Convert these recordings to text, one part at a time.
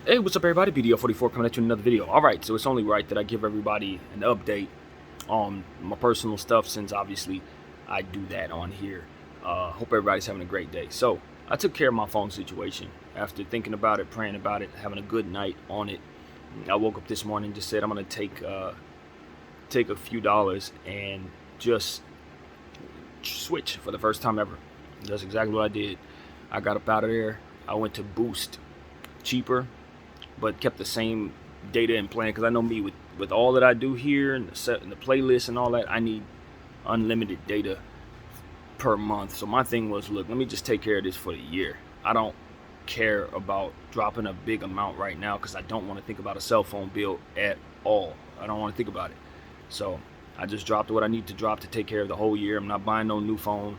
Hey, what's up everybody, BDF 44 coming at you in another video. Alright, so it's only right that I give everybody an update on my personal stuff, since obviously I do that on here. Hope everybody's having a great day. So, I took care of my phone situation. After thinking about it, praying about it, having a good night on it, I woke up this morning and just said I'm going to take a few dollars and just switch for the first time ever. That's exactly what I did. I got up out of there. I went to Boost, cheaper, but kept the same data and plan, because I know me with all that I do here and the playlist and all that, I need unlimited data per month. So my thing was, look, let me just take care of this for the year. I don't care about dropping a big amount right now, because I don't want to think about a cell phone bill at all. I don't want to think about it. So I just dropped what I need to drop to take care of the whole year. I'm not buying no new phone,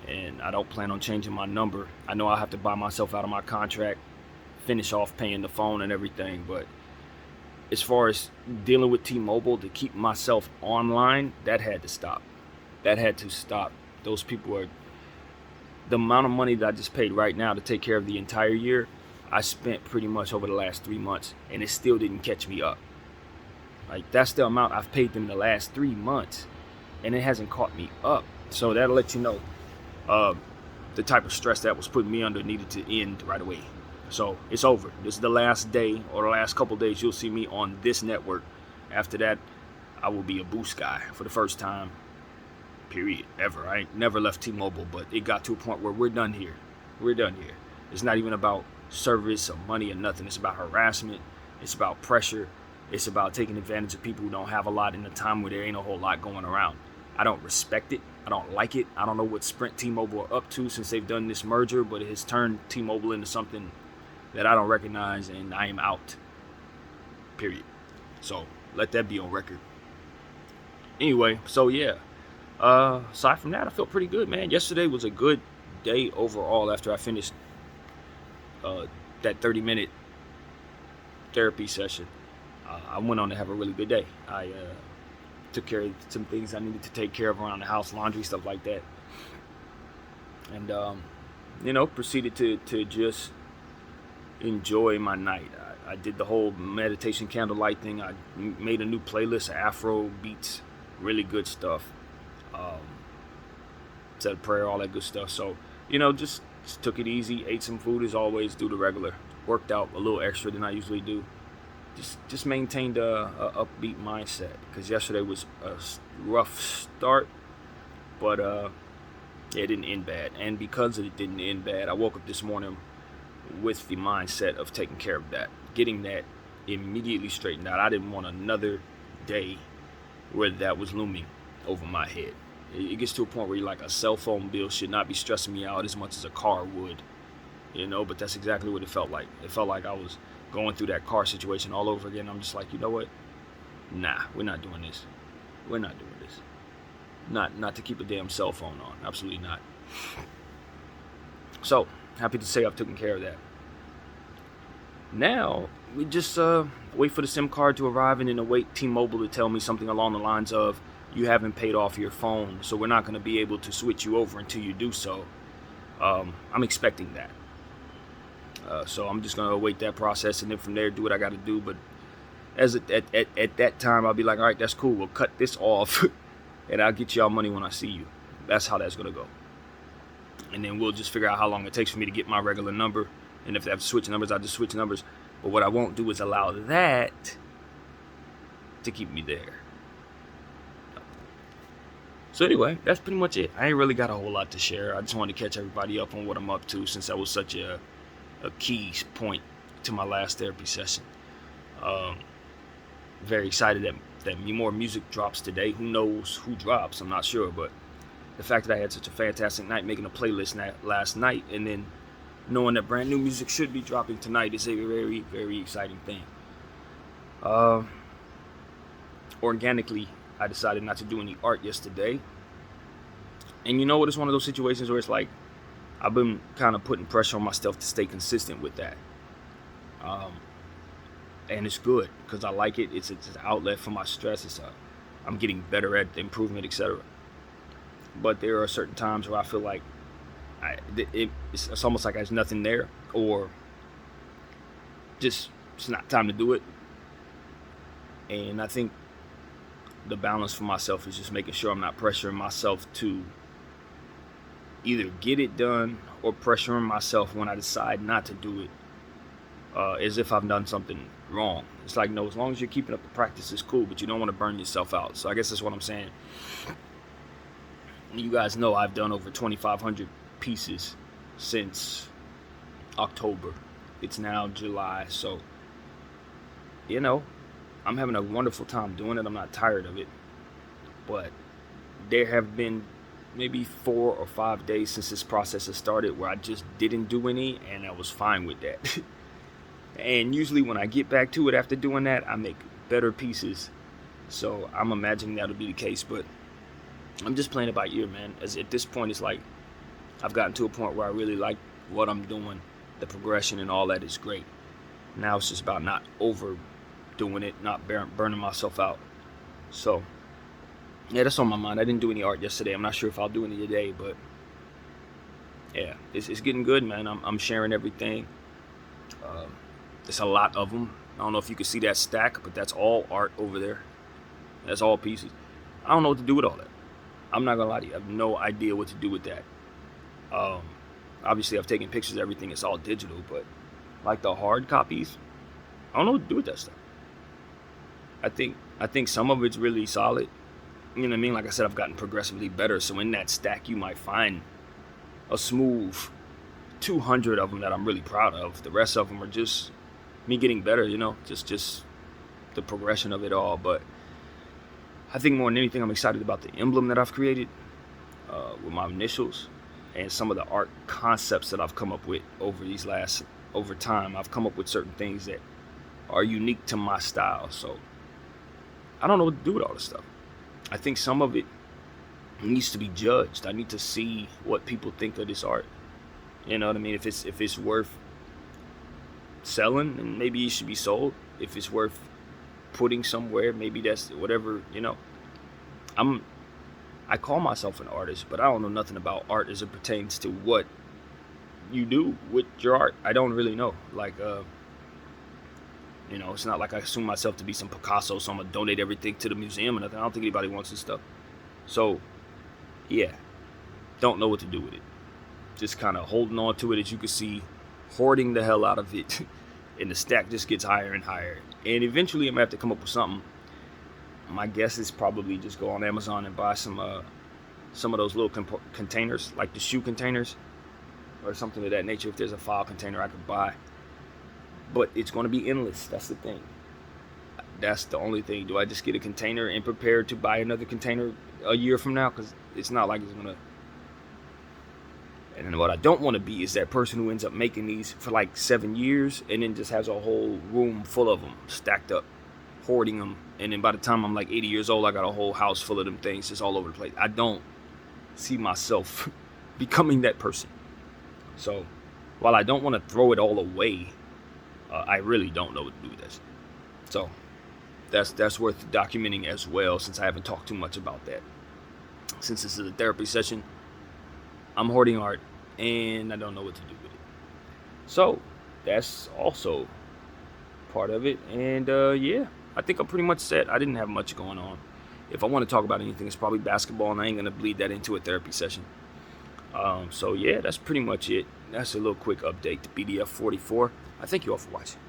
and I don't plan on changing my number. I know I'll have to buy myself out of my contract, finish off paying the phone and everything, but as far as dealing with T-Mobile to keep myself online, that had to stop. That had to stop. Those people are, the amount of money that I just paid right now to take care of the entire year, I spent pretty much over the last 3 months, and it still didn't catch me up. Like, that's the amount I've paid them the last 3 months, and it hasn't caught me up. So that'll let you know the type of stress that was putting me under needed to end right away. So it's over. This is the last day, or the last couple days you'll see me on this network. After that, I will be a Boost guy for the first time, period, ever. I ain't never left T-Mobile, but it got to a point where we're done here. We're done here. It's not even about service or money or nothing. It's about harassment. It's about pressure. It's about taking advantage of people who don't have a lot in a time where there ain't a whole lot going around. I don't respect it. I don't like it. I don't know what Sprint T-Mobile are up to since they've done this merger, but it has turned T-Mobile into something that I don't recognize, and I am out, period. So let that be on record. Anyway, so yeah, aside from that, I feel pretty good, man. Yesterday was a good day overall. After I finished that 30-minute therapy session, I went on to have a really good day. I took care of some things I needed to take care of around the house, laundry, stuff like that, and proceeded to just enjoy my night. I did the whole meditation candlelight thing. I made a new playlist, Afro beats, really good stuff. Said a prayer, all that good stuff. So, just took it easy, ate some food as always, do the regular. Worked out a little extra than I usually do. Just maintained a upbeat mindset, because yesterday was a rough start, but it didn't end bad. And because it didn't end bad, I woke up this morning with the mindset of taking care of that, getting that immediately straightened out. I didn't want another day where that was looming over my head. It gets to a point where you're like, a cell phone bill should not be stressing me out as much as a car would, but that's exactly what it felt like. It felt like I was going through that car situation all over again. I'm just like, you know what? Nah, we're not doing this. We're not doing this. Not to keep a damn cell phone on. Absolutely not. So, happy to say I've taken care of that. Now, we just wait for the SIM card to arrive, and then await T-Mobile to tell me something along the lines of, you haven't paid off your phone, so we're not going to be able to switch you over until you do so. I'm expecting that. So I'm just going to await that process, and then from there do what I got to do. But at that time, I'll be like, all right, that's cool. We'll cut this off, and I'll get y'all money when I see you. That's how that's going to go. And then we'll just figure out how long it takes for me to get my regular number. And if I have to switch numbers, I'll just switch numbers. But what I won't do is allow that to keep me there. So anyway, that's pretty much it. I ain't really got a whole lot to share. I just wanted to catch everybody up on what I'm up to, since that was such a key point to my last therapy session. Very excited that more music drops today. Who knows who drops? I'm not sure, but the fact that I had such a fantastic night making a playlist last night, and then knowing that brand new music should be dropping tonight, is a very, very exciting thing. Organically, I decided not to do any art yesterday. And you know what? It's one of those situations where it's like, I've been kind of putting pressure on myself to stay consistent with that. And it's good, because I like it. It's an outlet for my stress. I'm getting better at improvement, etc. But there are certain times where I feel like it's almost like there's nothing there, or just it's not time to do it. And I think the balance for myself is just making sure I'm not pressuring myself to either get it done or pressuring myself when I decide not to do it, as if I've done something wrong. It's like, no, as long as you're keeping up the practice, it's cool, but you don't want to burn yourself out. So I guess that's what I'm saying. You guys know I've done over 2,500 pieces since October. It's now July, so I'm having a wonderful time doing it. I'm not tired of it, but there have been maybe 4 or 5 days since this process has started where I just didn't do any, and I was fine with that. And usually when I get back to it after doing that, I make better pieces. So I'm imagining that'll be the case, but I'm just playing it by ear, man. As at this point, it's like I've gotten to a point where I really like what I'm doing. The progression and all that is great. Now it's just about not overdoing it, not burning myself out. So yeah, that's on my mind. I didn't do any art yesterday. I'm not sure if I'll do any today, but yeah, it's getting good, man. I'm sharing everything. It's a lot of them. I don't know if you can see that stack, but that's all art over there. That's all pieces. I don't know what to do with all that. I'm not gonna lie to you. I have no idea what to do with that. Obviously, I've taken pictures of everything. It's all digital, but like the hard copies, I don't know what to do with that stuff. I think some of it's really solid. You know what I mean? Like I said, I've gotten progressively better. So in that stack, you might find a smooth 200 of them that I'm really proud of. The rest of them are just me getting better, just the progression of it all. But I think more than anything, I'm excited about the emblem that I've created with my initials and some of the art concepts that I've come up with over time. I've come up with certain things that are unique to my style. So I don't know what to do with all this stuff. I think some of it needs to be judged. I need to see what people think of this art. You know what I mean? If it's worth selling, then maybe it should be sold. If it's worth putting somewhere, maybe that's whatever. I call myself an artist, but I don't know nothing about art as it pertains to what you do with your art. I don't really know. Like, it's not like I assume myself to be some Picasso, so I'm gonna donate everything to the museum or nothing. I don't think anybody wants this stuff. So, yeah, don't know what to do with it. Just kind of holding on to it, as you can see, hoarding the hell out of it, and the stack just gets higher and higher. And eventually, I'm gonna have to come up with something. My guess is probably just go on Amazon and buy some of those little containers, like the shoe containers, or something of that nature. If there's a file container I could buy, but it's going to be endless. That's the thing. That's the only thing. Do I just get a container and prepare to buy another container a year from now? Because it's not like it's gonna. And then what I don't want to be is that person who ends up making these for like 7 years and then just has a whole room full of them stacked up, hoarding them. And then by the time I'm like 80 years old, I got a whole house full of them things just all over the place. I don't see myself becoming that person. So while I don't want to throw it all away, I really don't know what to do with this. So that's worth documenting as well, since I haven't talked too much about that. Since this is a therapy session, I'm hoarding art and I don't know what to do with it. So that's also part of it. And yeah, I think I'm pretty much set. I didn't have much going on. If I want to talk about anything, it's probably basketball, and I ain't going to bleed that into a therapy session. So yeah, that's pretty much it. That's a little quick update to BDF 44. I thank you all for watching.